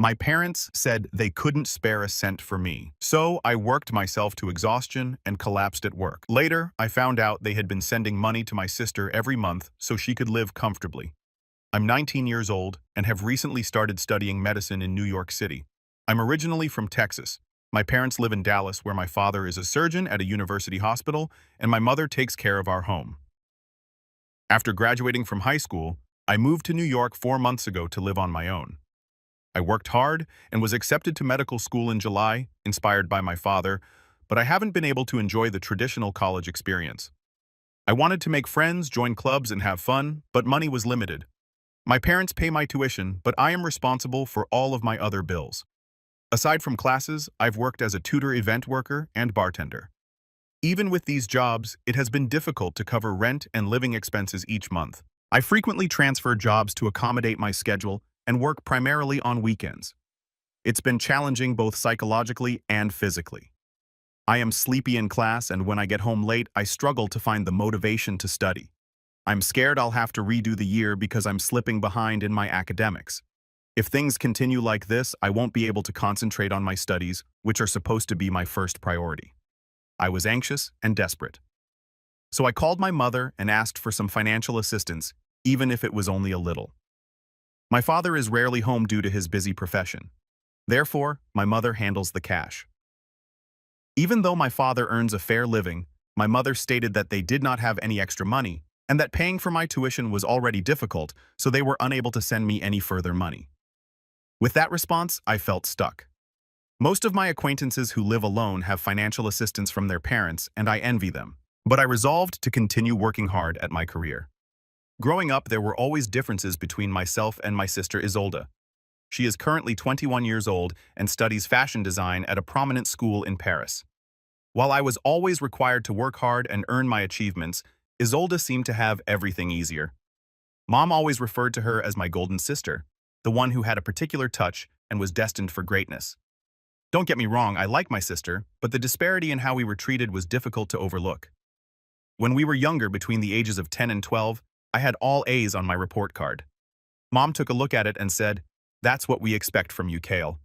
My parents said they couldn't spare a cent for me, so I worked myself to exhaustion and collapsed at work. Later, I found out they had been sending money to my sister every month so she could live comfortably. I'm 19 years old and have recently started studying medicine in New York City. I'm originally from Texas. My parents live in Dallas, where my father is a surgeon at a university hospital and my mother takes care of our home. After graduating from high school, I moved to New York 4 months ago to live on my own. I worked hard and was accepted to medical school in July, inspired by my father, but I haven't been able to enjoy the traditional college experience. I wanted to make friends, join clubs, and have fun, but money was limited. My parents pay my tuition, but I am responsible for all of my other bills. Aside from classes, I've worked as a tutor, event worker, and bartender. Even with these jobs, it has been difficult to cover rent and living expenses each month. I frequently transfer jobs to accommodate my schedule and work primarily on weekends. It's been challenging both psychologically and physically. I am sleepy in class, and when I get home late, I struggle to find the motivation to study. I'm scared I'll have to redo the year because I'm slipping behind in my academics. If things continue like this, I won't be able to concentrate on my studies, which are supposed to be my first priority. I was anxious and desperate. So I called my mother and asked for some financial assistance, even if it was only a little. My father is rarely home due to his busy profession. Therefore, my mother handles the cash. Even though my father earns a fair living, my mother stated that they did not have any extra money and that paying for my tuition was already difficult, so they were unable to send me any further money. With that response, I felt stuck. Most of my acquaintances who live alone have financial assistance from their parents, and I envy them. But I resolved to continue working hard at my career. Growing up, there were always differences between myself and my sister Isolde. She is currently 21 years old and studies fashion design at a prominent school in Paris. While I was always required to work hard and earn my achievements, Isolde seemed to have everything easier. Mom always referred to her as my golden sister, the one who had a particular touch and was destined for greatness. Don't get me wrong, I like my sister, but the disparity in how we were treated was difficult to overlook. When we were younger, between the ages of 10 and 12, I had all A's on my report card. Mom took a look at it and said, "That's what we expect from you, Kale."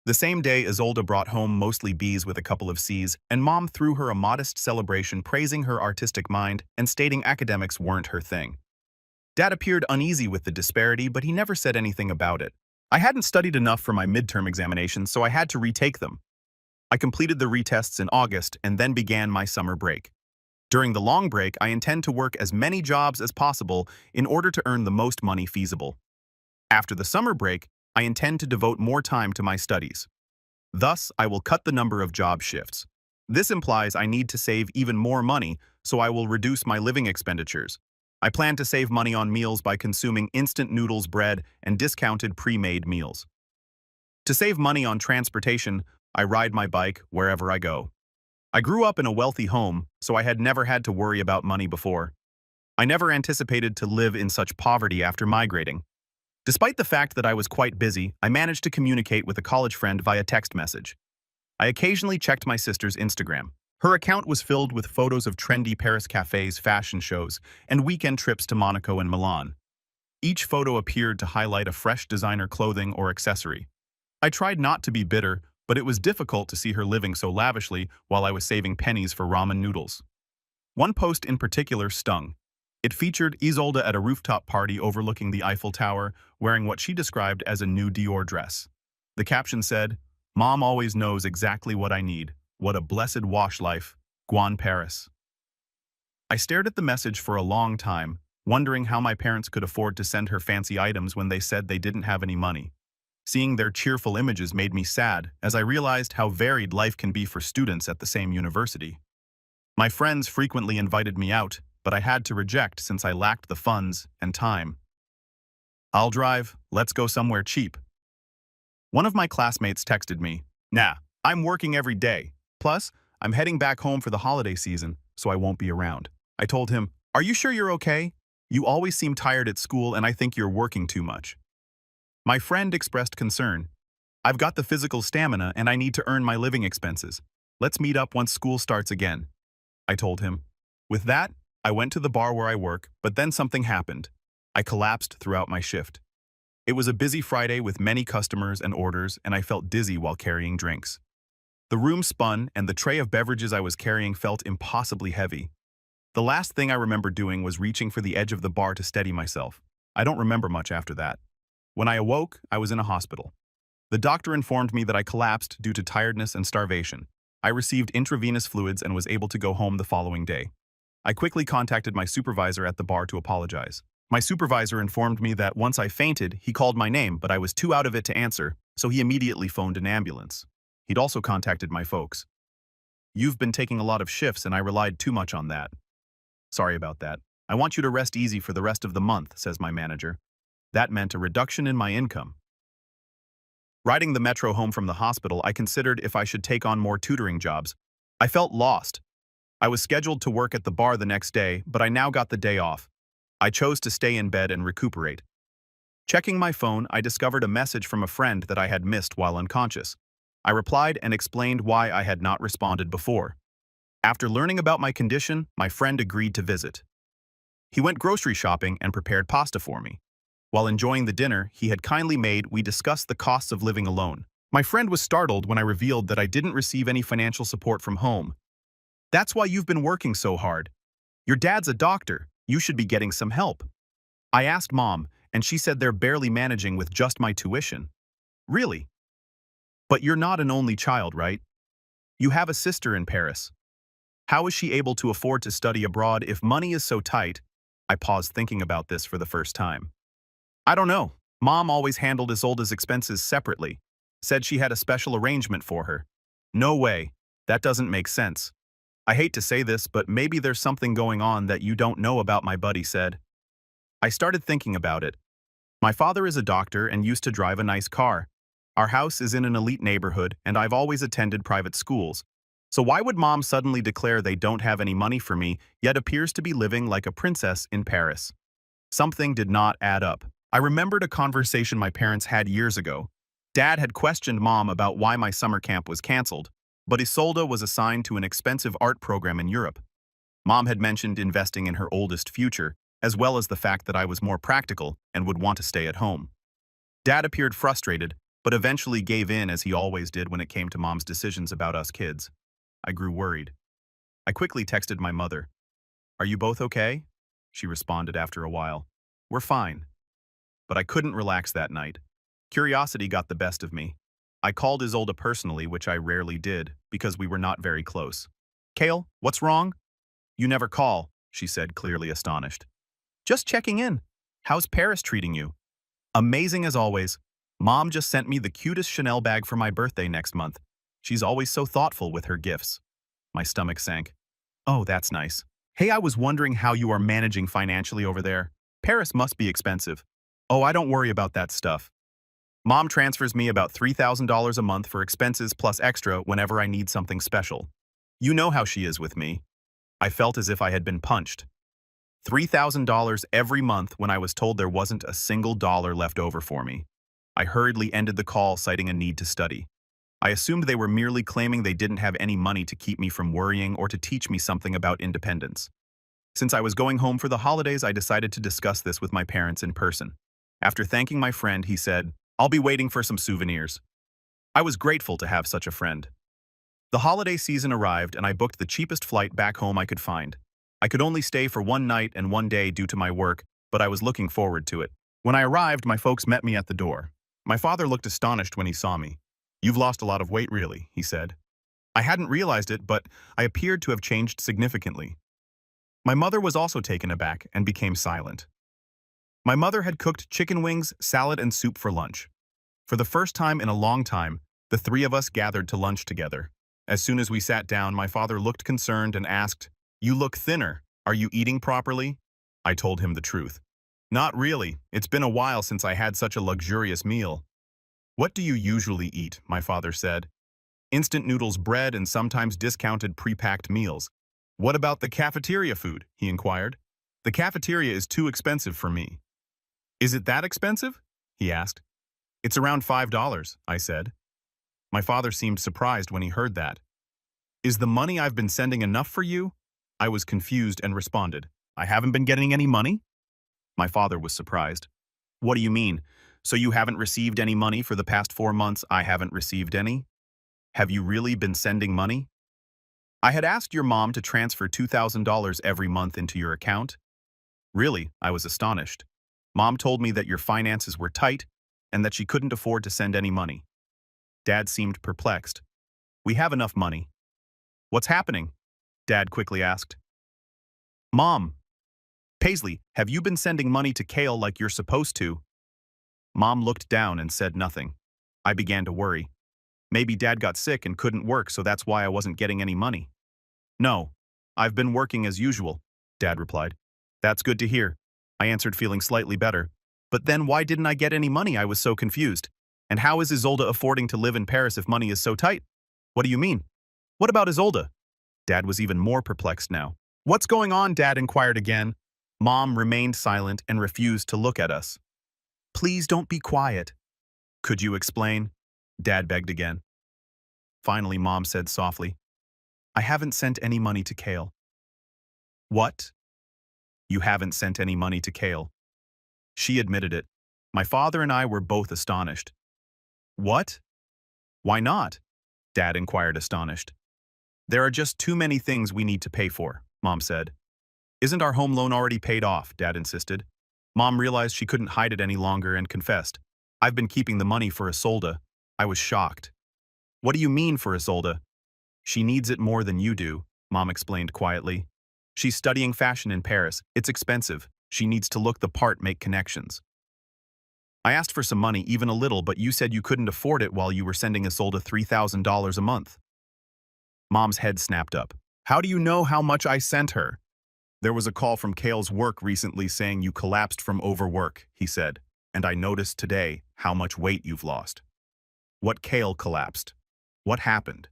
The same day, Isolde brought home mostly B's with a couple of C's, and Mom threw her a modest celebration praising her artistic mind and stating academics weren't her thing. Dad appeared uneasy with the disparity, but he never said anything about it. I hadn't studied enough for my midterm examinations, so I had to retake them. I completed the retests in August and then began my summer break. During the long break, I intend to work as many jobs as possible in order to earn the most money feasible. After the summer break, I intend to devote more time to my studies. Thus, I will cut the number of job shifts. This implies I need to save even more money, so I will reduce my living expenditures. I plan to save money on meals by consuming instant noodles, bread, and discounted pre-made meals. To save money on transportation, I ride my bike wherever I go. I grew up in a wealthy home, so I had never had to worry about money before. I never anticipated to live in such poverty after migrating. Despite the fact that I was quite busy, I managed to communicate with a college friend via text message. I occasionally checked my sister's Instagram. Her account was filled with photos of trendy Paris cafes, fashion shows, and weekend trips to Monaco and Milan. Each photo appeared to highlight a fresh designer clothing or accessory. I tried not to be bitter, but it was difficult to see her living so lavishly while I was saving pennies for ramen noodles. One post in particular stung. It featured Isolde at a rooftop party overlooking the Eiffel Tower, wearing what she described as a new Dior dress. The caption said, "Mom always knows exactly what I need. What a blessed wash life. Guan Paris." I stared at the message for a long time, wondering how my parents could afford to send her fancy items when they said they didn't have any money. Seeing their cheerful images made me sad, as I realized how varied life can be for students at the same university. My friends frequently invited me out, but I had to reject since I lacked the funds and time. "I'll drive, let's go somewhere cheap." One of my classmates texted me, "Nah, I'm working every day. Plus, I'm heading back home for the holiday season, so I won't be around." I told him, "Are you sure you're okay? You always seem tired at school and I think you're working too much." My friend expressed concern. "I've got the physical stamina and I need to earn my living expenses. Let's meet up once school starts again," I told him. With that, I went to the bar where I work, but then something happened. I collapsed throughout my shift. It was a busy Friday with many customers and orders, and I felt dizzy while carrying drinks. The room spun, and the tray of beverages I was carrying felt impossibly heavy. The last thing I remember doing was reaching for the edge of the bar to steady myself. I don't remember much after that. When I awoke, I was in a hospital. The doctor informed me that I collapsed due to tiredness and starvation. I received intravenous fluids and was able to go home the following day. I quickly contacted my supervisor at the bar to apologize. My supervisor informed me that once I fainted, he called my name, but I was too out of it to answer, so he immediately phoned an ambulance. He'd also contacted my folks. "You've been taking a lot of shifts and I relied too much on that." "Sorry about that. I want you to rest easy for the rest of the month," says my manager. That meant a reduction in my income. Riding the metro home from the hospital, I considered if I should take on more tutoring jobs. I felt lost. I was scheduled to work at the bar the next day, but I now got the day off. I chose to stay in bed and recuperate. Checking my phone, I discovered a message from a friend that I had missed while unconscious. I replied and explained why I had not responded before. After learning about my condition, my friend agreed to visit. He went grocery shopping and prepared pasta for me. While enjoying the dinner he had kindly made, we discussed the costs of living alone. My friend was startled when I revealed that I didn't receive any financial support from home. "That's why you've been working so hard. Your dad's a doctor. You should be getting some help." I asked Mom, and she said they're barely managing with just my tuition. "Really? But you're not an only child, right? You have a sister in Paris. How is she able to afford to study abroad if money is so tight?" I paused thinking about this for the first time. "I don't know. Mom always handled Isolde's expenses separately. Said she had a special arrangement for her." "No way. That doesn't make sense. I hate to say this, but maybe there's something going on that you don't know about," my buddy said. I started thinking about it. My father is a doctor and used to drive a nice car. Our house is in an elite neighborhood, and I've always attended private schools. So why would Mom suddenly declare they don't have any money for me, yet appears to be living like a princess in Paris? Something did not add up. I remembered a conversation my parents had years ago. Dad had questioned Mom about why my summer camp was canceled, but Isolde was assigned to an expensive art program in Europe. Mom had mentioned investing in her oldest future, as well as the fact that I was more practical and would want to stay at home. Dad appeared frustrated, but eventually gave in as he always did when it came to Mom's decisions about us kids. I grew worried. I quickly texted my mother. "Are you both okay?" She responded after a while. "We're fine." But I couldn't relax that night. Curiosity got the best of me. I called Isolde personally, which I rarely did, because we were not very close. "Kale, what's wrong?" "You never call," she said, clearly astonished. "Just checking in. How's Paris treating you?" "Amazing as always. Mom just sent me the cutest Chanel bag for my birthday next month. She's always so thoughtful with her gifts." My stomach sank. "Oh, that's nice. Hey, I was wondering how you are managing financially over there. Paris must be expensive." "Oh, I don't worry about that stuff. Mom transfers me about $3,000 a month for expenses plus extra whenever I need something special. You know how she is with me." I felt as if I had been punched. $3,000 every month when I was told there wasn't a single dollar left over for me. I hurriedly ended the call, citing a need to study. I assumed they were merely claiming they didn't have any money to keep me from worrying or to teach me something about independence. Since I was going home for the holidays, I decided to discuss this with my parents in person. After thanking my friend, he said, "I'll be waiting for some souvenirs." I was grateful to have such a friend. The holiday season arrived and I booked the cheapest flight back home I could find. I could only stay for one night and one day due to my work, but I was looking forward to it. When I arrived, my folks met me at the door. My father looked astonished when he saw me. "You've lost a lot of weight, really," he said. I hadn't realized it, but I appeared to have changed significantly. My mother was also taken aback and became silent. My mother had cooked chicken wings, salad, and soup for lunch. For the first time in a long time, the three of us gathered to lunch together. As soon as we sat down, my father looked concerned and asked, "You look thinner. Are you eating properly?" I told him the truth. "Not really. It's been a while since I had such a luxurious meal." "What do you usually eat?" my father said. "Instant noodles, bread, and sometimes discounted pre-packed meals." "What about the cafeteria food?" he inquired. "The cafeteria is too expensive for me." "Is it that expensive?" he asked. "It's around $5, I said. My father seemed surprised when he heard that. "Is the money I've been sending enough for you?" I was confused and responded, "I haven't been getting any money?" My father was surprised. "What do you mean? So you haven't received any money for the past 4 months? I haven't received any. Have you really been sending money? I had asked your mom to transfer $2,000 every month into your account. Really, I was astonished. Mom told me that your finances were tight and that she couldn't afford to send any money. Dad seemed perplexed. We have enough money. What's happening? Dad quickly asked. Mom, Paisley, have you been sending money to Kale like you're supposed to? Mom looked down and said nothing. I began to worry. Maybe Dad got sick and couldn't work, so that's why I wasn't getting any money. No, I've been working as usual, Dad replied. That's good to hear, I answered, feeling slightly better. But then why didn't I get any money? I was so confused. And how is Isolde affording to live in Paris if money is so tight? What do you mean? What about Isolde? Dad was even more perplexed now. What's going on? Dad inquired again. Mom remained silent and refused to look at us. Please don't be quiet. Could you explain? Dad begged again. Finally, Mom said softly, I haven't sent any money to Kale. What? You haven't sent any money to Kale. She admitted it. My father and I were both astonished. What? Why not? Dad inquired, astonished. There are just too many things we need to pay for, Mom said. Isn't our home loan already paid off? Dad insisted. Mom realized she couldn't hide it any longer and confessed. I've been keeping the money for Isolde. I was shocked. What do you mean for Isolde? She needs it more than you do, Mom explained quietly. She's studying fashion in Paris. It's expensive. She needs to look the part, make connections. I asked for some money, even a little, but you said you couldn't afford it while you were sending Isolde $3,000 a month. Mom's head snapped up. How do you know how much I sent her? There was a call from Kale's work recently saying you collapsed from overwork, he said, and I noticed today how much weight you've lost. What Kale collapsed? What happened?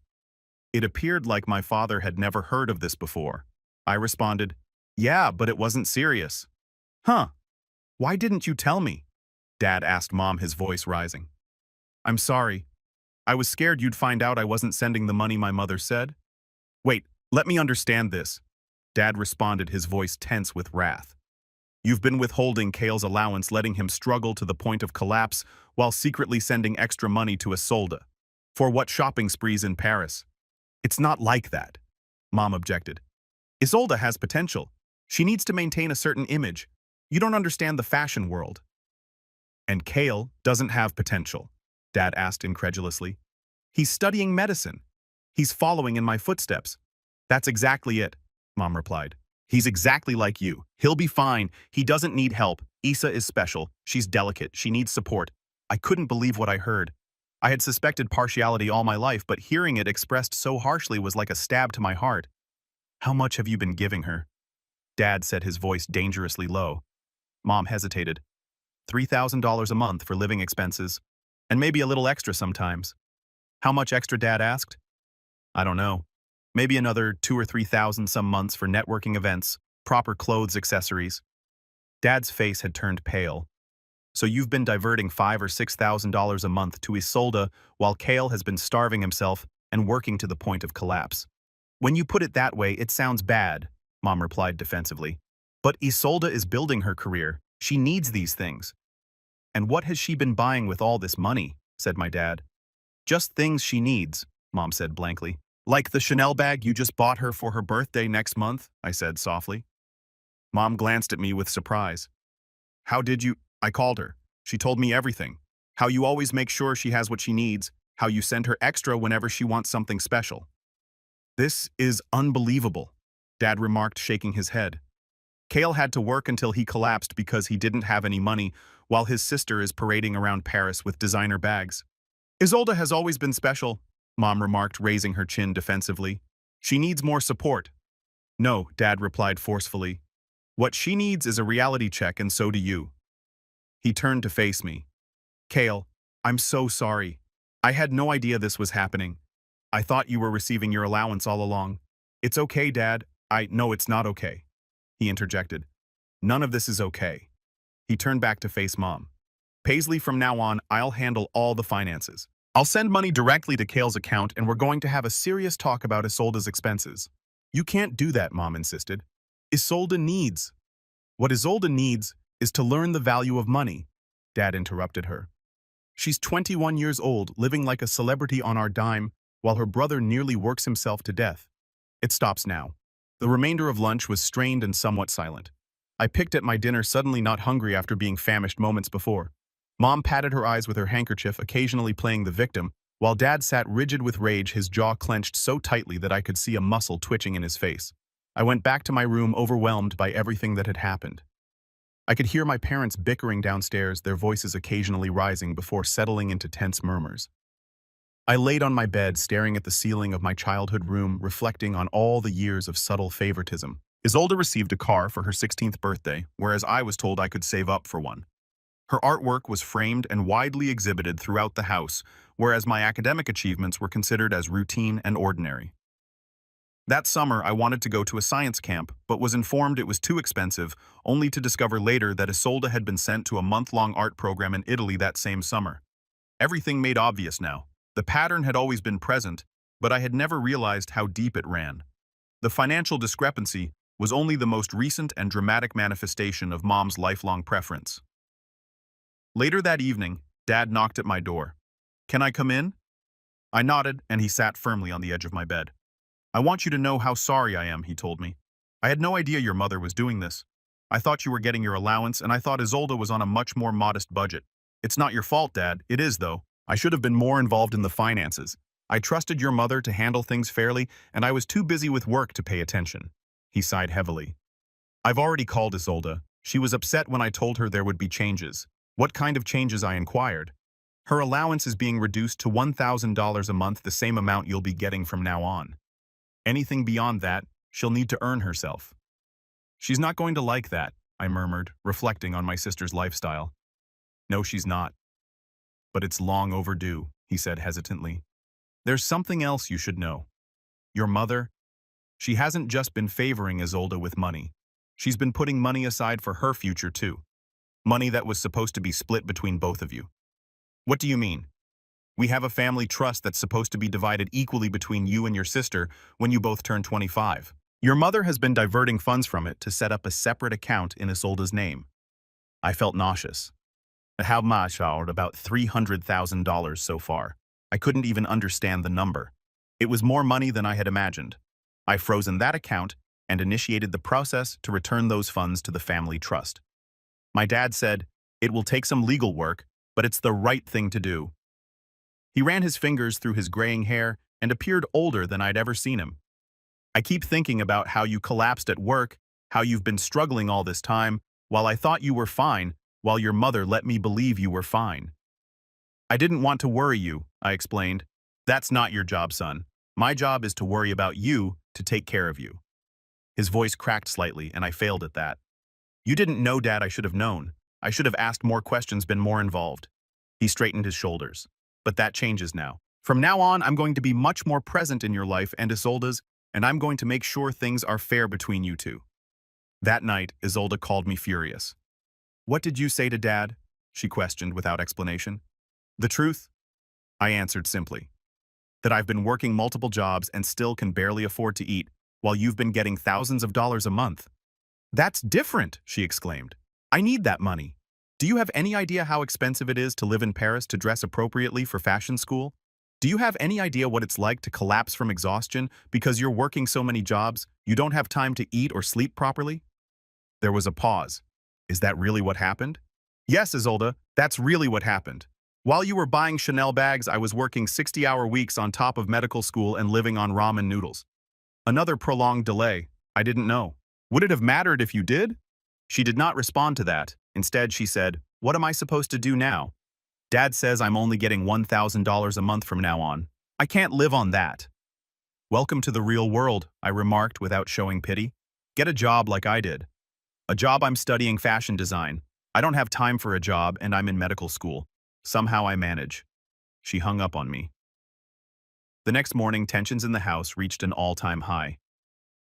It appeared like my father had never heard of this before. I responded, yeah, but it wasn't serious. Huh? Why didn't you tell me? Dad asked Mom, his voice rising. I'm sorry. I was scared you'd find out I wasn't sending the money my mother said. Wait, let me understand this. Dad responded, his voice tense with wrath. You've been withholding Kale's allowance, letting him struggle to the point of collapse while secretly sending extra money to Isolde. For what, shopping sprees in Paris? It's not like that, Mom objected. Isolde has potential. She needs to maintain a certain image. You don't understand the fashion world. And Kale doesn't have potential, Dad asked incredulously. He's studying medicine. He's following in my footsteps. That's exactly it, Mom replied. He's exactly like you. He'll be fine. He doesn't need help. Isa is special. She's delicate. She needs support. I couldn't believe what I heard. I had suspected partiality all my life, but hearing it expressed so harshly was like a stab to my heart. How much have you been giving her? Dad said, his voice dangerously low. Mom hesitated. $3,000 a month for living expenses, and maybe a little extra sometimes. How much extra? Dad asked. I don't know. Maybe another $2,000 or $3,000 some months for networking events, proper clothes, accessories. Dad's face had turned pale. So you've been diverting $5,000 or $6,000 a month to Isolde while Kale has been starving himself and working to the point of collapse. When you put it that way, it sounds bad, Mom replied defensively. But Isolde is building her career. She needs these things. And what has she been buying with all this money? Said my dad. Just things she needs, Mom said blankly. Like the Chanel bag you just bought her for her birthday next month, I said softly. Mom glanced at me with surprise. How did you? I called her. She told me everything. How you always make sure she has what she needs, how you send her extra whenever she wants something special. This is unbelievable, Dad remarked, shaking his head. Kale had to work until he collapsed because he didn't have any money, while his sister is parading around Paris with designer bags. Isolde has always been special, Mom remarked, raising her chin defensively. She needs more support. No, Dad replied forcefully. What she needs is a reality check, and so do you. He turned to face me. Kale, I'm so sorry. I had no idea this was happening. I thought you were receiving your allowance all along. It's okay, Dad. No, it's not okay, he interjected. None of this is okay. He turned back to face Mom. Paisley, from now on, I'll handle all the finances. I'll send money directly to Kale's account, and we're going to have a serious talk about Isolde's expenses. You can't do that, Mom insisted. What Isolde needs is to learn the value of money. Dad interrupted her. She's 21 years old, living like a celebrity on our dime, while her brother nearly works himself to death. It stops now. The remainder of lunch was strained and somewhat silent. I picked at my dinner, suddenly not hungry after being famished moments before. Mom patted her eyes with her handkerchief, occasionally playing the victim, while Dad sat rigid with rage, his jaw clenched so tightly that I could see a muscle twitching in his face. I went back to my room, overwhelmed by everything that had happened. I could hear my parents bickering downstairs, their voices occasionally rising before settling into tense murmurs. I laid on my bed, staring at the ceiling of my childhood room, reflecting on all the years of subtle favoritism. Isolde received a car for her 16th birthday, whereas I was told I could save up for one. Her artwork was framed and widely exhibited throughout the house, whereas my academic achievements were considered as routine and ordinary. That summer, I wanted to go to a science camp, but was informed it was too expensive, only to discover later that Isolde had been sent to a month-long art program in Italy that same summer. Everything made obvious now. The pattern had always been present, but I had never realized how deep it ran. The financial discrepancy was only the most recent and dramatic manifestation of Mom's lifelong preference. Later that evening, Dad knocked at my door. "Can I come in?" I nodded, and he sat firmly on the edge of my bed. "I want you to know how sorry I am," he told me. "I had no idea your mother was doing this. I thought you were getting your allowance, and I thought Isolde was on a much more modest budget. It's not your fault, Dad. It is, though. I should have been more involved in the finances. I trusted your mother to handle things fairly, and I was too busy with work to pay attention." He sighed heavily. "I've already called Isolde. She was upset when I told her there would be changes." "What kind of changes?" I inquired. "Her allowance is being reduced to $1,000 a month, the same amount you'll be getting from now on. Anything beyond that, she'll need to earn herself." "She's not going to like that," I murmured, reflecting on my sister's lifestyle. "No, she's not. But it's long overdue," he said hesitantly. "There's something else you should know. Your mother, she hasn't just been favoring Isolde with money. She's been putting money aside for her future too. Money that was supposed to be split between both of you." "What do you mean?" "We have a family trust that's supposed to be divided equally between you and your sister when you both turn 25. Your mother has been diverting funds from it to set up a separate account in Isolde's name." I felt nauseous. How much? About $300,000 so far. I couldn't even understand the number. It was more money than I had imagined. I frozen that account and initiated the process to return those funds to the family trust. My dad said, "It will take some legal work, but it's the right thing to do." He ran his fingers through his graying hair and appeared older than I'd ever seen him. "I keep thinking about how you collapsed at work, how you've been struggling all this time, while I thought you were fine, while your mother let me believe you were fine." "I didn't want to worry you," I explained. "That's not your job, son. My job is to worry about you, to take care of you." His voice cracked slightly, and I failed at that. "You didn't know, Dad. I should have known. I should have asked more questions, been more involved." He straightened his shoulders. "But that changes now. From now on, I'm going to be much more present in your life and Isolde's, and I'm going to make sure things are fair between you two." That night, Isolde called me furious. "What did you say to Dad?" she questioned without explanation. "The truth?" I answered simply. "That I've been working multiple jobs and still can barely afford to eat, while you've been getting thousands of dollars a month." "That's different," she exclaimed. "I need that money. Do you have any idea how expensive it is to live in Paris to dress appropriately for fashion school? Do you have any idea what it's like to collapse from exhaustion because you're working so many jobs, you don't have time to eat or sleep properly?" There was a pause. "Is that really what happened?" "Yes, Isolde, that's really what happened. While you were buying Chanel bags, I was working 60-hour weeks on top of medical school and living on ramen noodles." Another prolonged delay. I didn't know. "Would it have mattered if you did?" She did not respond to that. Instead, she said, "What am I supposed to do now? Dad says I'm only getting $1,000 a month from now on. I can't live on that." "Welcome to the real world," I remarked without showing pity. "Get a job like I did." "A job? I'm studying fashion design. I don't have time for a job, and I'm in medical school. Somehow I manage." She hung up on me. The next morning, tensions in the house reached an all-time high.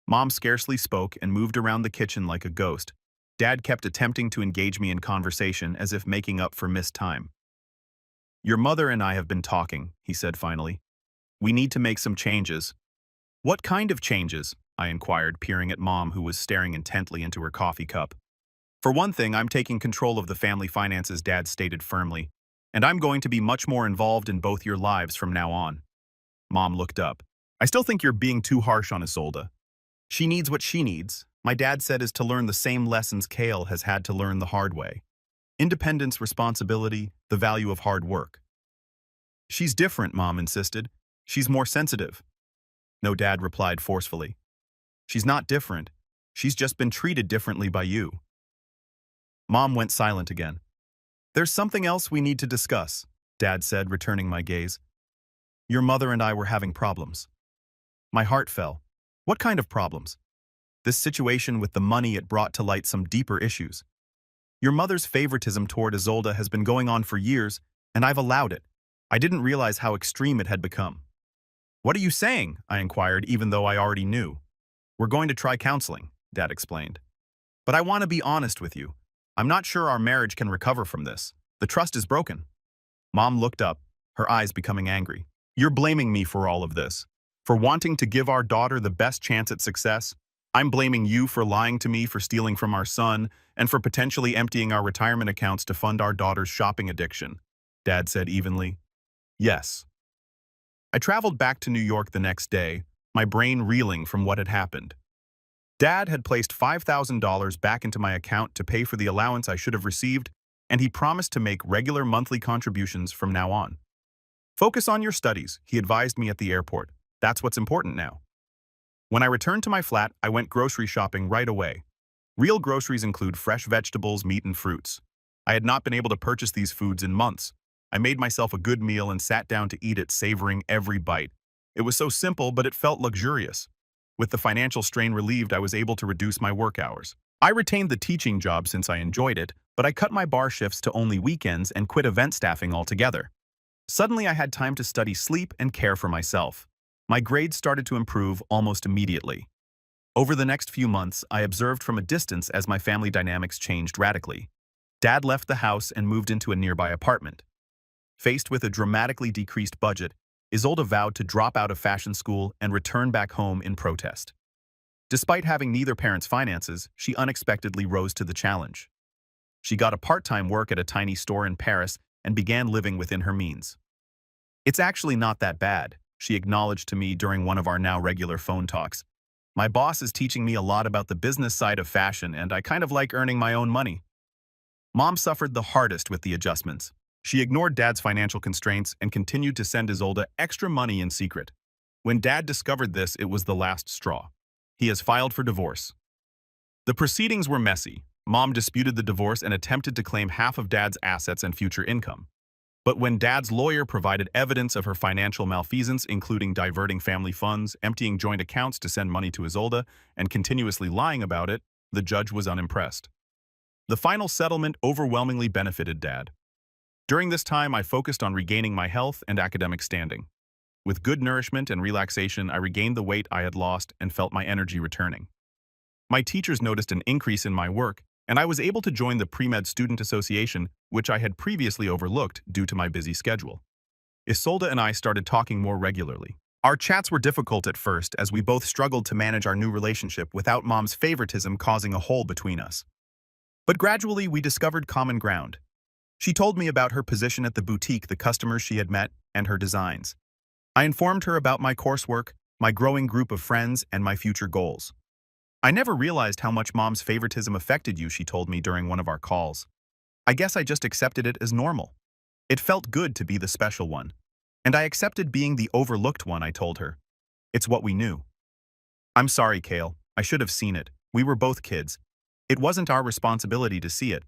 Mom scarcely spoke and moved around the kitchen like a ghost. Dad kept attempting to engage me in conversation as if making up for missed time. "Your mother and I have been talking," he said finally. "We need to make some changes." "What kind of changes?" I inquired, peering at Mom, who was staring intently into her coffee cup. For one thing, I'm taking control of the family finances, Dad stated firmly, and I'm going to be much more involved in both your lives from now on. Mom looked up. I still think you're being too harsh on Isolde. She needs what she needs. My dad said is to learn the same lessons Kale has had to learn the hard way. Independence, responsibility, the value of hard work. She's different, Mom insisted. She's more sensitive. No, Dad replied forcefully. She's not different. She's just been treated differently by you. Mom went silent again. There's something else we need to discuss, Dad said, returning my gaze. Your mother and I were having problems. My heart fell. What kind of problems? This situation with the money, it brought to light some deeper issues. Your mother's favoritism toward Isolde has been going on for years, and I've allowed it. I didn't realize how extreme it had become. What are you saying? I inquired, even though I already knew. We're going to try counseling, Dad explained. But I want to be honest with you. I'm not sure our marriage can recover from this. The trust is broken. Mom looked up, her eyes becoming angry. You're blaming me for all of this. For wanting to give our daughter the best chance at success. I'm blaming you for lying to me, for stealing from our son, and for potentially emptying our retirement accounts to fund our daughter's shopping addiction, Dad said evenly. Yes. I traveled back to New York the next day, my brain reeling from what had happened. Dad had placed $5,000 back into my account to pay for the allowance I should have received, and he promised to make regular monthly contributions from now on. Focus on your studies, he advised me at the airport. That's what's important now. When I returned to my flat, I went grocery shopping right away. Real groceries include fresh vegetables, meat, and fruits. I had not been able to purchase these foods in months. I made myself a good meal and sat down to eat it, savoring every bite. It was so simple, but it felt luxurious. With the financial strain relieved, I was able to reduce my work hours. I retained the teaching job since I enjoyed it, but I cut my bar shifts to only weekends and quit event staffing altogether. Suddenly, I had time to study, sleep, and care for myself. My grades started to improve almost immediately. Over the next few months, I observed from a distance as my family dynamics changed radically. Dad left the house and moved into a nearby apartment. Faced with a dramatically decreased budget, Isolde vowed to drop out of fashion school and return back home in protest. Despite having neither parent's finances, she unexpectedly rose to the challenge. She got a part-time work at a tiny store in Paris and began living within her means. It's actually not that bad, she acknowledged to me during one of our now regular phone talks. My boss is teaching me a lot about the business side of fashion, and I kind of like earning my own money. Mom suffered the hardest with the adjustments. She ignored Dad's financial constraints and continued to send Isolde extra money in secret. When Dad discovered this, it was the last straw. He has filed for divorce. The proceedings were messy. Mom disputed the divorce and attempted to claim half of Dad's assets and future income. But when Dad's lawyer provided evidence of her financial malfeasance, including diverting family funds, emptying joint accounts to send money to Isolde, and continuously lying about it, the judge was unimpressed. The final settlement overwhelmingly benefited Dad. During this time, I focused on regaining my health and academic standing. With good nourishment and relaxation, I regained the weight I had lost and felt my energy returning. My teachers noticed an increase in my work, and I was able to join the Pre-Med Student Association, which I had previously overlooked due to my busy schedule. Isolde and I started talking more regularly. Our chats were difficult at first as we both struggled to manage our new relationship without Mom's favoritism causing a hole between us. But gradually, we discovered common ground. She told me about her position at the boutique, the customers she had met, and her designs. I informed her about my coursework, my growing group of friends, and my future goals. I never realized how much Mom's favoritism affected you, she told me during one of our calls. I guess I just accepted it as normal. It felt good to be the special one. And I accepted being the overlooked one, I told her. It's what we knew. I'm sorry, Kale. I should have seen it. We were both kids. It wasn't our responsibility to see it.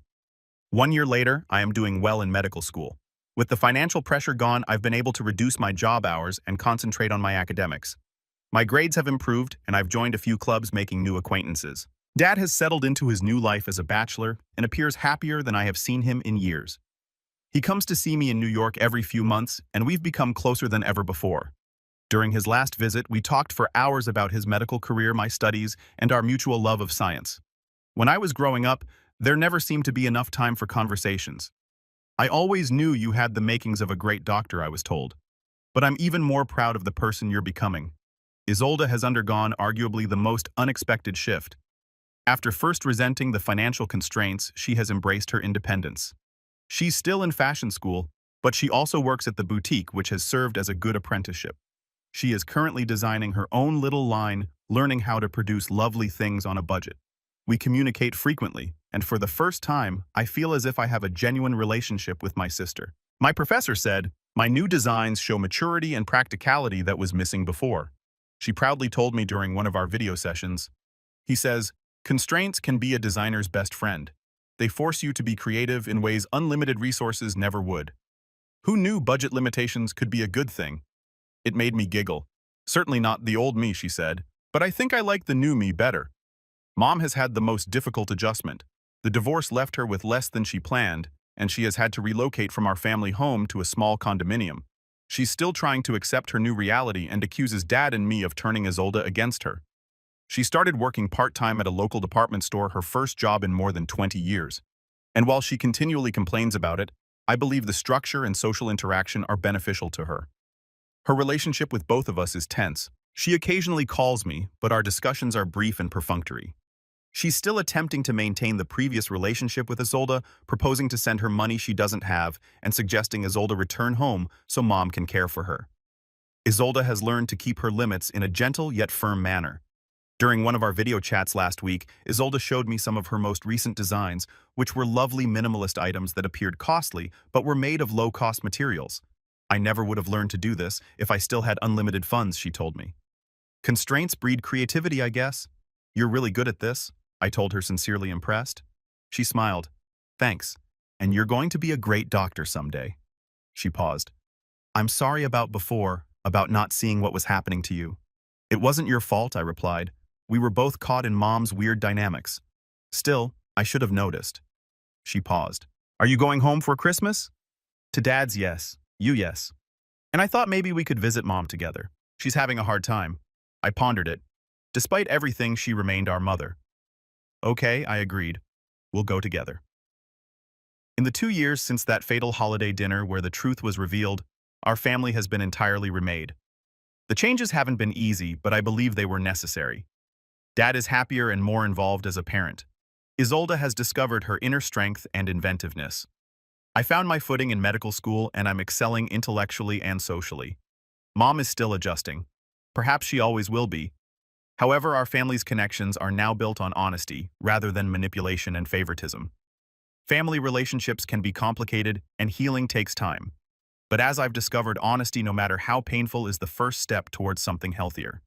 1 year later, I am doing well in medical school. With the financial pressure gone, I've been able to reduce my job hours and concentrate on my academics. My grades have improved, and I've joined a few clubs making new acquaintances. Dad has settled into his new life as a bachelor and appears happier than I have seen him in years. He comes to see me in New York every few months, and we've become closer than ever before. During his last visit, we talked for hours about his medical career, my studies, and our mutual love of science. When I was growing up, there never seemed to be enough time for conversations. I always knew you had the makings of a great doctor, I was told. But I'm even more proud of the person you're becoming. Isolde has undergone arguably the most unexpected shift. After first resenting the financial constraints, she has embraced her independence. She's still in fashion school, but she also works at the boutique, which has served as a good apprenticeship. She is currently designing her own little line, learning how to produce lovely things on a budget. We communicate frequently, and for the first time, I feel as if I have a genuine relationship with my sister. My professor said, "My new designs show maturity and practicality that was missing before." She proudly told me during one of our video sessions. He says, "Constraints can be a designer's best friend. They force you to be creative in ways unlimited resources never would." Who knew budget limitations could be a good thing? It made me giggle. "Certainly not the old me," she said, "but I think I like the new me better." Mom has had the most difficult adjustment. The divorce left her with less than she planned, and she has had to relocate from our family home to a small condominium. She's still trying to accept her new reality and accuses Dad and me of turning Isolde against her. She started working part-time at a local department store, her first job in more than 20 years. And while she continually complains about it, I believe the structure and social interaction are beneficial to her. Her relationship with both of us is tense. She occasionally calls me, but our discussions are brief and perfunctory. She's still attempting to maintain the previous relationship with Isolde, proposing to send her money she doesn't have and suggesting Isolde return home so Mom can care for her. Isolde has learned to keep her limits in a gentle yet firm manner. During one of our video chats last week, Isolde showed me some of her most recent designs, which were lovely minimalist items that appeared costly but were made of low-cost materials. "I never would have learned to do this if I still had unlimited funds," she told me. "Constraints breed creativity, I guess. You're really good at this," I told her, sincerely impressed. She smiled. "Thanks. And you're going to be a great doctor someday." She paused. "I'm sorry about before, about not seeing what was happening to you." "It wasn't your fault," I replied. "We were both caught in Mom's weird dynamics. Still, I should have noticed." She paused. "Are you going home for Christmas?" "To Dad's, yes. You, yes. And I thought maybe we could visit Mom together. She's having a hard time." I pondered it. Despite everything, she remained our mother. "Okay," I agreed. "We'll go together." In the 2 years since that fatal holiday dinner where the truth was revealed, our family has been entirely remade. The changes haven't been easy, but I believe they were necessary. Dad is happier and more involved as a parent. Isolde has discovered her inner strength and inventiveness. I found my footing in medical school and I'm excelling intellectually and socially. Mom is still adjusting. Perhaps she always will be. However, our family's connections are now built on honesty rather than manipulation and favoritism. Family relationships can be complicated and healing takes time. But as I've discovered, honesty, no matter how painful, is the first step towards something healthier.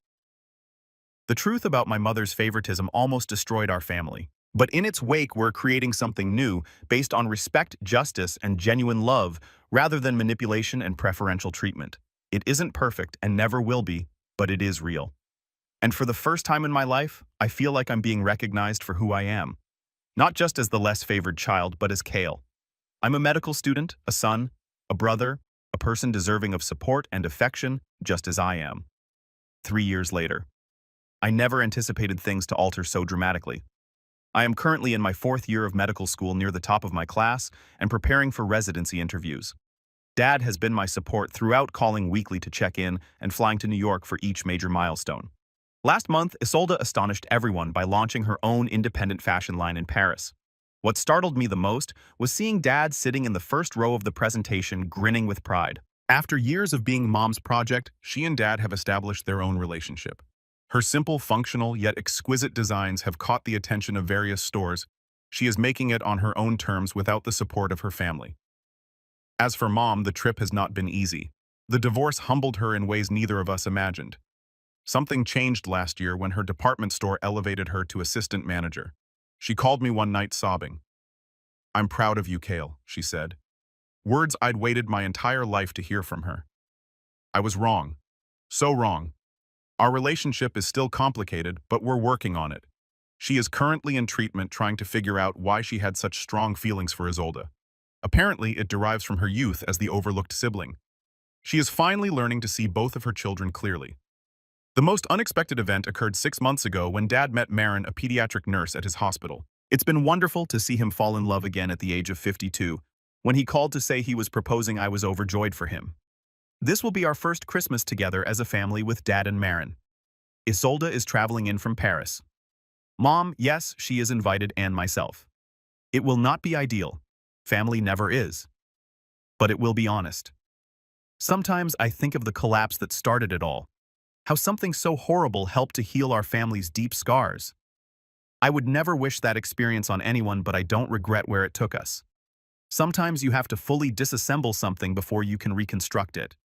The truth about my mother's favoritism almost destroyed our family. But in its wake, we're creating something new, based on respect, justice, and genuine love, rather than manipulation and preferential treatment. It isn't perfect and never will be, but it is real. And for the first time in my life, I feel like I'm being recognized for who I am. Not just as the less favored child, but as Kale. I'm a medical student, a son, a brother, a person deserving of support and affection, just as I am. 3 years later. I never anticipated things to alter so dramatically. I am currently in my 4th year of medical school, near the top of my class, and preparing for residency interviews. Dad has been my support throughout, calling weekly to check in and flying to New York for each major milestone. Last month, Isolde astonished everyone by launching her own independent fashion line in Paris. What startled me the most was seeing Dad sitting in the first row of the presentation, grinning with pride. After years of being Mom's project, she and Dad have established their own relationship. Her simple, functional, yet exquisite designs have caught the attention of various stores. She is making it on her own terms without the support of her family. As for Mom, the trip has not been easy. The divorce humbled her in ways neither of us imagined. Something changed last year when her department store elevated her to assistant manager. She called me one night sobbing. "I'm proud of you, Kale," she said. Words I'd waited my entire life to hear from her. I was wrong. So wrong. Our relationship is still complicated, but we're working on it. She is currently in treatment trying to figure out why she had such strong feelings for Isolde. Apparently, it derives from her youth as the overlooked sibling. She is finally learning to see both of her children clearly. The most unexpected event occurred 6 months ago when Dad met Marin, a pediatric nurse, at his hospital. It's been wonderful to see him fall in love again at the age of 52. When he called to say he was proposing, I was overjoyed for him. This will be our first Christmas together as a family with Dad and Marin. Isolde is traveling in from Paris. Mom, yes, she is invited and myself. It will not be ideal. Family never is. But it will be honest. Sometimes I think of the collapse that started it all. How something so horrible helped to heal our family's deep scars. I would never wish that experience on anyone, but I don't regret where it took us. Sometimes you have to fully disassemble something before you can reconstruct it.